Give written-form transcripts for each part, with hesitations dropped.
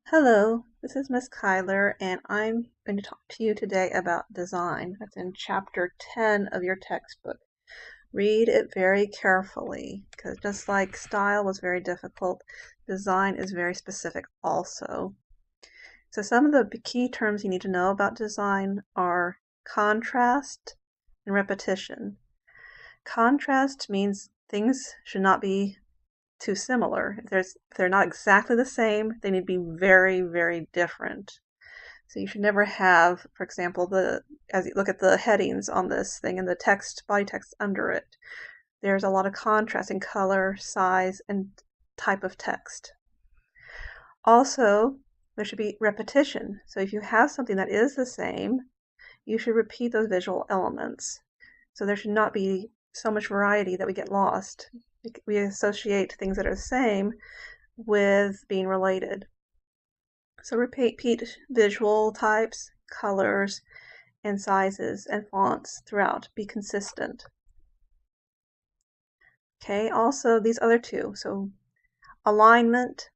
Hello, this is Miss Kyler, and I'm going to talk to you today about design. That's in chapter 10 of your textbook. Read it very carefully, because just like style was very difficult, design is very specific also. So some of the key terms you need to know about design are contrast and repetition. Contrast means things should not be too similar. If they're not exactly the same, they need to be very, very different. So you should never have, for example, as you look at the headings on this thing and the text, body text under it, there's a lot of contrast in color, size, and type of text. Also, there should be repetition. So if you have something that is the same, you should repeat those visual elements. So there should not be so much variety that we get lost. We associate things that are the same with being related. So repeat visual types, colors, and sizes and fonts throughout. Be consistent. Okay, also these other two. So alignment,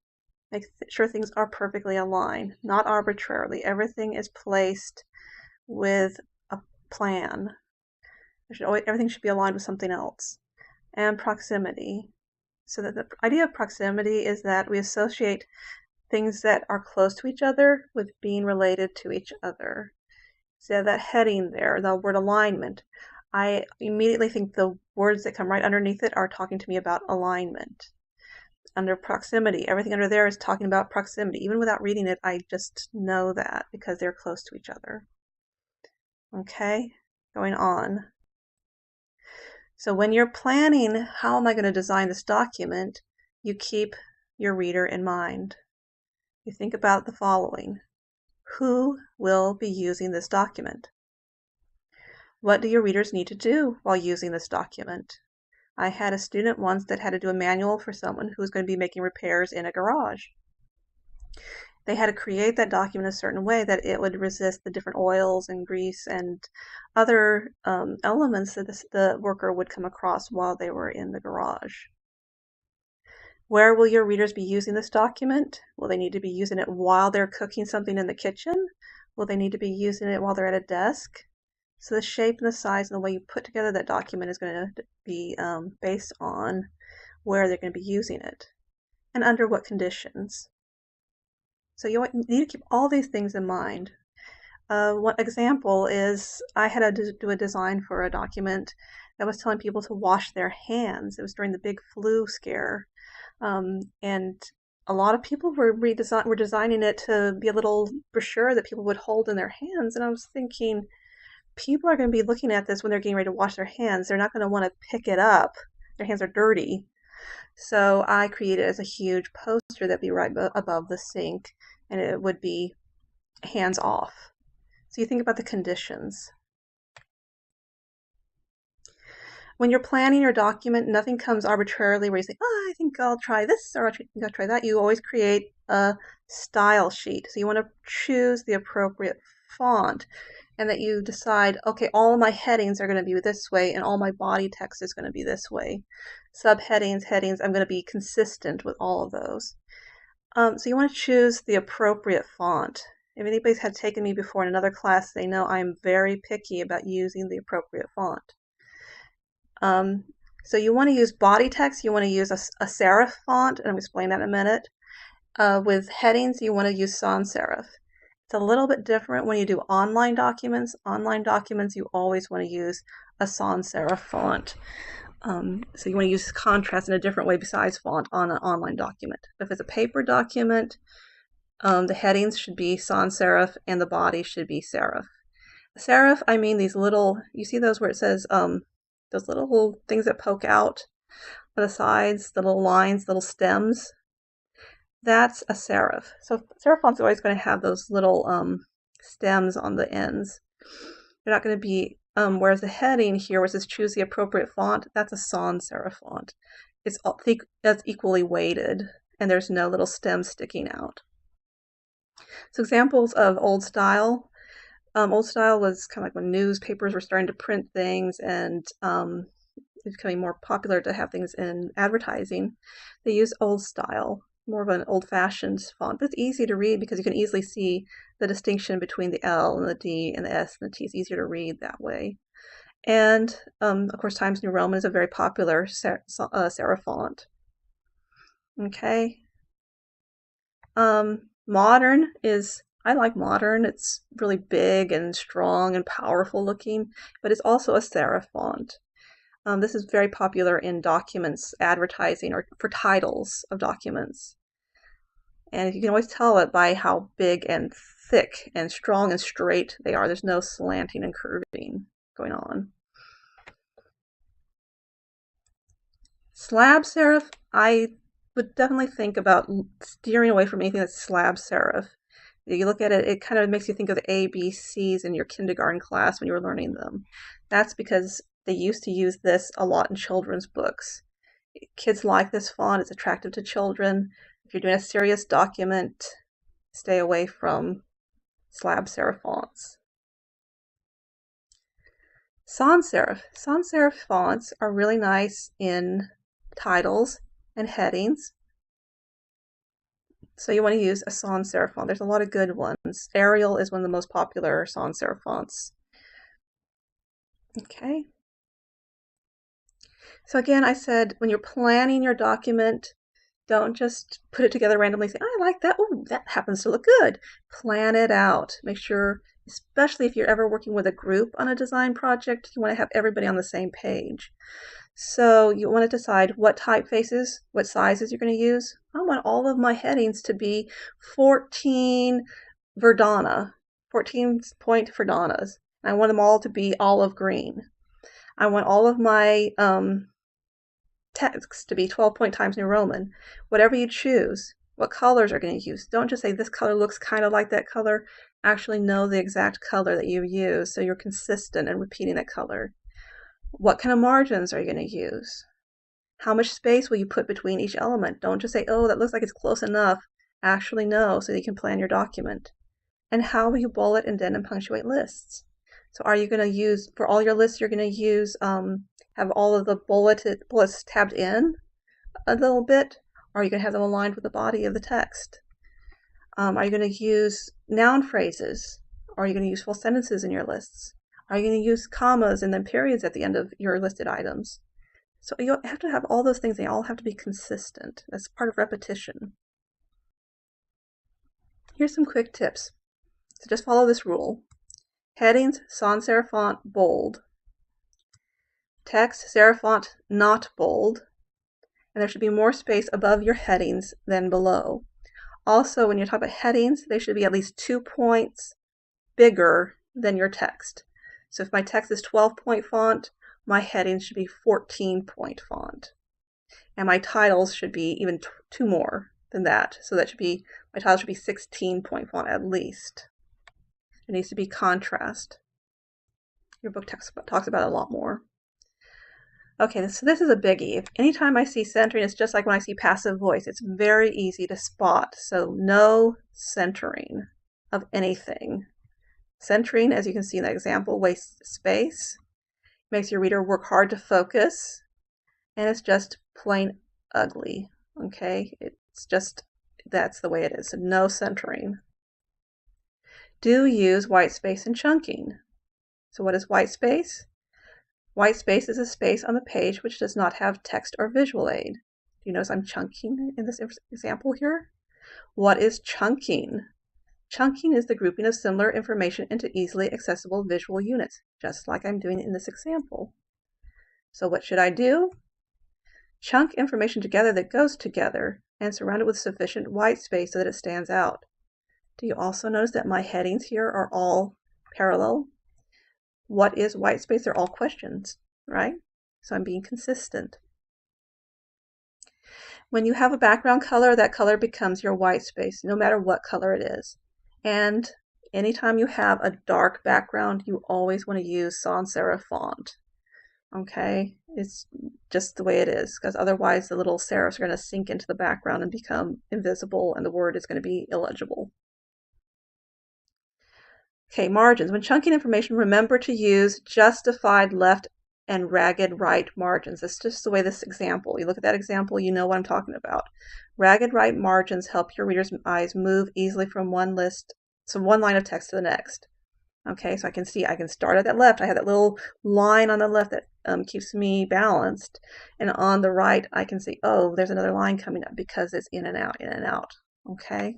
make sure things are perfectly aligned, not arbitrarily. Everything is placed with a plan. Everything should be aligned with something else. And proximity. So that the idea of proximity is that we associate things that are close to each other with being related to each other. So that heading there, the word alignment, I immediately think the words that come right underneath it are talking to me about alignment. Under proximity, everything under there is talking about proximity. Even without reading it, I just know that because they're close to each other. Okay, going on. So when you're planning, how am I going to design this document, you keep your reader in mind. You think about the following. Who will be using this document? What do your readers need to do while using this document? I had a student once that had to do a manual for someone who was going to be making repairs in a garage. They had to create that document a certain way that it would resist the different oils and grease and other elements that the worker would come across while they were in the garage. Where will your readers be using this document? Will they need to be using it while they're cooking something in the kitchen? Will they need to be using it while they're at a desk? So the shape and the size and the way you put together that document is going to be based on where they're going to be using it and under what conditions. So you need to keep all these things in mind. One example is I had to do a design for a document that was telling people to wash their hands. It was during the big flu scare. And a lot of people were designing it to be a little brochure that people would hold in their hands. And I was thinking, people are going to be looking at this when they're getting ready to wash their hands. They're not going to want to pick it up. Their hands are dirty. So I created as a huge poster that'd be right above the sink, and it would be hands off. So you think about the conditions. When you're planning your document, nothing comes arbitrarily where you say, oh, I think I'll try this or I think I'll try that. You always create a style sheet. So you want to choose the appropriate font and that you decide, okay, all my headings are going to be this way and all my body text is going to be this way. Subheadings, headings, I'm going to be consistent with all of those. So you want to choose the appropriate font. If anybody's had taken me before in another class, they know I'm very picky about using the appropriate font. So you want to use body text, you want to use a serif font, and I'll explain that in a minute. With headings, you want to use sans serif. It's a little bit different when you do online documents. Online documents, you always want to use a sans serif font. So you want to use contrast in a different way besides font on an online document. If it's a paper document, the headings should be sans serif and the body should be serif. Serif, I mean these little, you see those where it says, those little things that poke out on the sides, the little lines, little stems. That's a serif. So serif font's always going to have those little stems on the ends. They're not going to be, whereas the heading here, where it says choose the appropriate font, that's a sans serif font. That's equally weighted, and there's no little stems sticking out. So examples of old style. Old style was kind of like when newspapers were starting to print things and it's becoming more popular to have things in advertising. They use old style. more of an old-fashioned font, but it's easy to read because you can easily see the distinction between the L and the D and the S and the T. It's easier to read that way. And of course, Times New Roman is a very popular serif font. Okay. Modern is, I like Modern. It's really big and strong and powerful looking, but it's also a serif font. This is very popular in documents, advertising, or for titles of documents. And you can always tell it by how big and thick and strong and straight they are. There's no slanting and curving going on. Slab serif, I would definitely think about steering away from anything that's slab serif. You look at it, it kind of makes you think of the ABCs in your kindergarten class when you were learning them. That's because they used to use this a lot in children's books. Kids like this font. It's attractive to children. If you're doing a serious document, stay away from slab serif fonts. Sans serif. Sans serif fonts are really nice in titles and headings. So you want to use a sans serif font. There's a lot of good ones. Arial is one of the most popular sans serif fonts. Okay. So again, I said when you're planning your document, don't just put it together randomly and say, I like that. Oh, that happens to look good. Plan it out. Make sure, especially if you're ever working with a group on a design project, you want to have everybody on the same page. So you want to decide what typefaces, what sizes you're going to use. I want all of my headings to be 14 Verdana, 14-point Verdanas. I want them all to be olive green. I want all of my text to be 12-point Times New Roman. Whatever you choose, what colors are going to use. Don't just say this color looks kind of like that color. Actually know the exact color that you use so you're consistent in repeating that color. What kind of margins are you going to use? How much space will you put between each element? Don't just say, oh, that looks like it's close enough. Actually know so that you can plan your document. And how will you bullet, indent, and punctuate lists? So are you going to use, for all your lists, you're going to use, have all of the bullets tabbed in a little bit? Or are you going to have them aligned with the body of the text? Are you going to use noun phrases? Or are you going to use full sentences in your lists? Are you going to use commas and then periods at the end of your listed items? So you have to have all those things. They all have to be consistent. That's part of repetition. Here's some quick tips. So just follow this rule. Headings, sans serif font, bold. Text, serif font, not bold. And there should be more space above your headings than below. Also, when you talk about headings, they should be at least 2 points bigger than your text. So if my text is 12-point font, my headings should be 14-point font. And my titles should be even 2 more than that. So that should be, my title should be 16-point font at least. It needs to be contrast. Your book talks about it a lot more. Okay, so this is a biggie. Anytime I see centering, it's just like when I see passive voice. It's very easy to spot. So no centering of anything. Centering, as you can see in that example, wastes space, makes your reader work hard to focus, and it's just plain ugly. Okay, it's just, that's the way it is. So no centering. Do use white space and chunking. So what is white space? White space is a space on the page which does not have text or visual aid. Do you notice I'm chunking in this example here? What is chunking? Chunking is the grouping of similar information into easily accessible visual units, just like I'm doing in this example. So what should I do? Chunk information together that goes together and surround it with sufficient white space so that it stands out. Do you also notice that my headings here are all parallel? What is white space? They're all questions, right? So I'm being consistent. When you have a background color, that color becomes your white space, no matter what color it is. And anytime you have a dark background, you always want to use sans serif font. Okay? It's just the way it is, because otherwise the little serifs are going to sink into the background and become invisible, and the word is going to be illegible. Okay, margins. When chunking information, remember to use justified left and ragged right margins. That's just the way this example, you look at that example, you know what I'm talking about. Ragged right margins help your reader's eyes move easily from one line of text to the next. Okay, so I can see, I can start at that left. I have that little line on the left that keeps me balanced. And on the right, I can see, oh, there's another line coming up because it's in and out, in and out. Okay.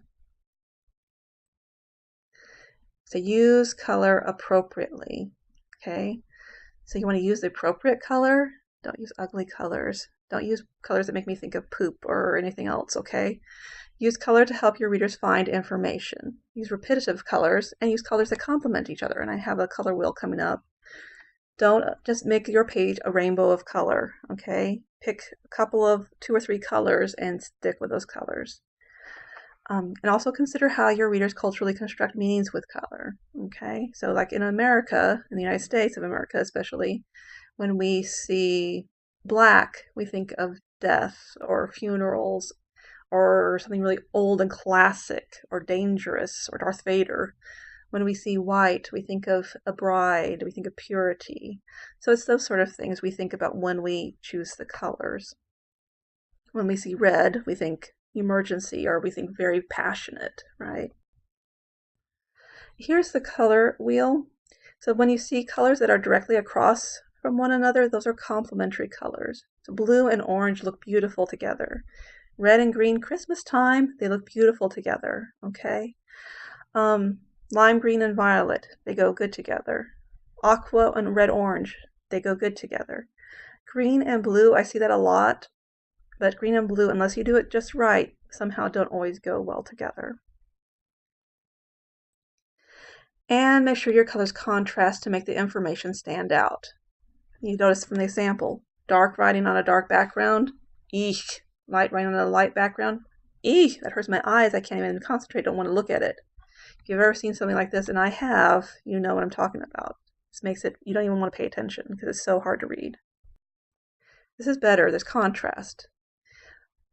So use color appropriately. Okay. So you want to use the appropriate color. Don't use ugly colors. Don't use colors that make me think of poop or anything else. Okay. Use color to help your readers find information. Use repetitive colors and use colors that complement each other. And I have a color wheel coming up. Don't just make your page a rainbow of color, okay? Pick a couple of 2 or 3 colors and stick with those colors. And also consider how your readers culturally construct meanings with color, okay? So like in America, in the United States of America especially, when we see black, we think of death or funerals or something really old and classic or dangerous or Darth Vader. When we see white, we think of a bride, we think of purity. So it's those sort of things we think about when we choose the colors. When we see red, we think emergency or we think very passionate, right? Here's the color wheel. So when you see colors that are directly across from one another, those are complementary colors. So blue and orange look beautiful together. Red and green, Christmas time, they look beautiful together, okay? Lime green and violet, they go good together. Aqua and red orange, they go good together. Green and blue, I see that a lot, but green and blue, unless you do it just right, somehow don't always go well together. And make sure your colors contrast to make the information stand out. You notice from the example, dark writing on a dark background, eek. Light writing on a light background, eek, that hurts my eyes, I can't even concentrate, don't want to look at it. If you've ever seen something like this, and I have, you know what I'm talking about. This makes it, you don't even want to pay attention because it's so hard to read. This is better, there's contrast.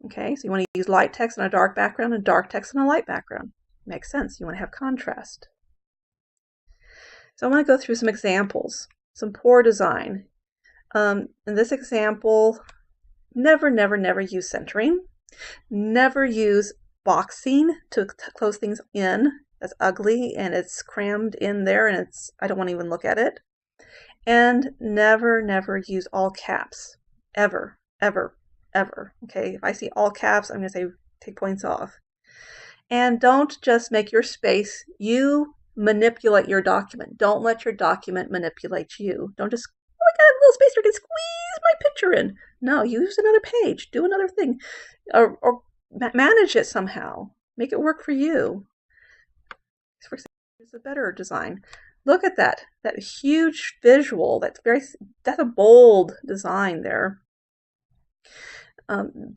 Okay, so you want to use light text on a dark background and dark text on a light background. Makes sense, you want to have contrast. So I want to go through some examples, some poor design. In this example, never, never, never use centering. Never use boxing to close things in. That's ugly and it's crammed in there and I don't want to even look at it. And never, never use all caps. Ever, ever, ever. Okay, if I see all caps, I'm going to say take points off. And don't just make your space. You manipulate your document. Don't let your document manipulate you. Don't just, oh, I got a little space here, I can squeeze my picture in. No, use another page. Do another thing. Or manage it somehow. Make it work for you. For example, here's a better design. Look at that huge visual. That's a bold design there.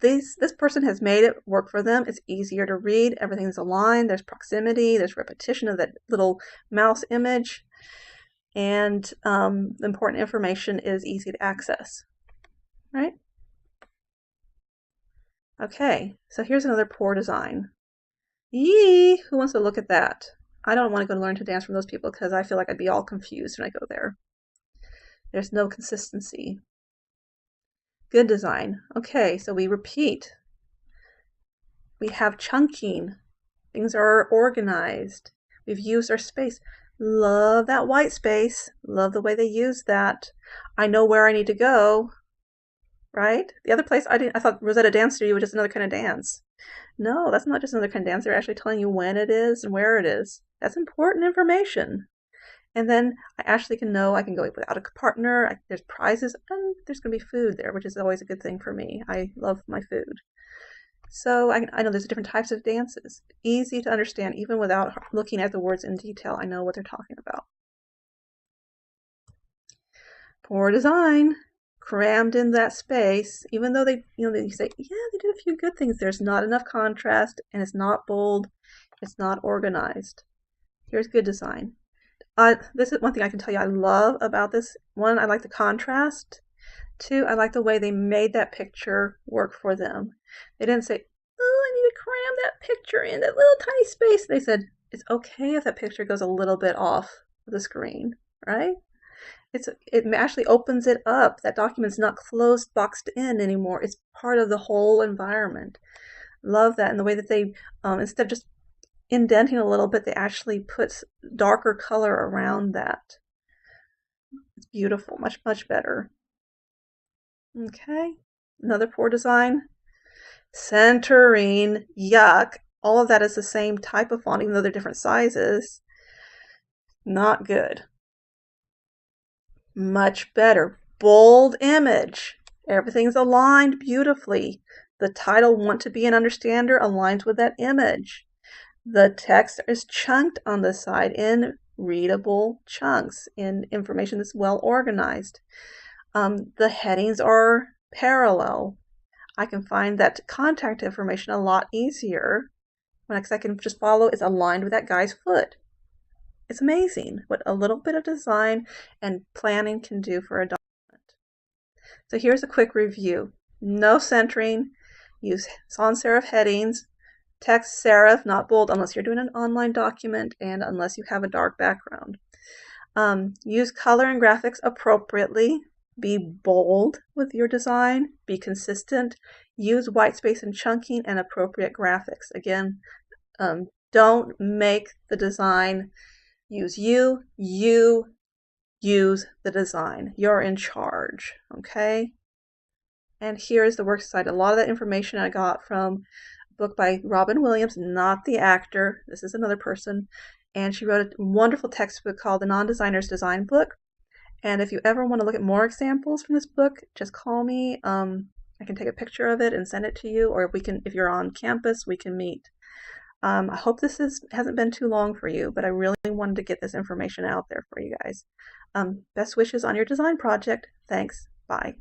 This person has made it work for them. It's easier to read. Everything's aligned. There's proximity. There's repetition of that little mouse image. And important information is easy to access. Right? Okay, so here's another poor design. Yee! Who wants to look at that? I don't want to go learn to dance from those people because I feel like I'd be all confused when I go there. There's no consistency. Good design. Okay, so we repeat. We have chunking. Things are organized. We've used our space. Love that white space. Love the way they use that. I know where I need to go. Right? The other place I thought Rosetta Dance Studio was just another kind of dance. No, that's not just another kind of dance. They're actually telling you when it is and where it is. That's important information. And then I actually can know I can go without a partner. There's prizes and there's going to be food there, which is always a good thing for me. I love my food. So I know there's different types of dances. Easy to understand even without looking at the words in detail. I know what they're talking about. Poor design. Crammed in that space, even though they say, yeah, they did a few good things. There's not enough contrast and it's not bold. It's not organized. Here's good design. This is one thing I can tell you I love about this. One, I like the contrast. Two, I like the way they made that picture work for them. They didn't say, oh, I need to cram that picture in that little tiny space. They said, it's okay if that picture goes a little bit off the screen, right? It actually opens it up. That document's not closed, boxed in anymore. It's part of the whole environment. Love that. And the way that they, instead of just indenting a little bit, they actually put darker color around that. It's beautiful. Much, much better. Okay. Another poor design. Centering. Yuck. All of that is the same type of font, even though they're different sizes. Not good. Much better. Bold image. Everything's aligned beautifully. The title, Want to Be an Understander, aligns with that image. The text is chunked on the side in readable chunks, in information that's well organized. The headings are parallel. I can find that contact information a lot easier when I can just follow. It's aligned with that guy's foot. It's amazing what a little bit of design and planning can do for a document. So here's a quick review. No centering, use sans serif headings, text serif, not bold, unless you're doing an online document and unless you have a dark background. Use color and graphics appropriately. Be bold with your design. Be consistent. Use white space and chunking and appropriate graphics. Again, don't make the design use you. You use the design. You're in charge, okay? And here is the works site. A lot of that information I got from a book by Robin Williams, not the actor. This is another person. And she wrote a wonderful textbook called The Non-Designer's Design Book. And if you ever want to look at more examples from this book, just call me. I can take a picture of it and send it to you, or we can, if you're on campus, we can meet. I hope this hasn't been too long for you, but I really wanted to get this information out there for you guys. Best wishes on your design project. Thanks. Bye.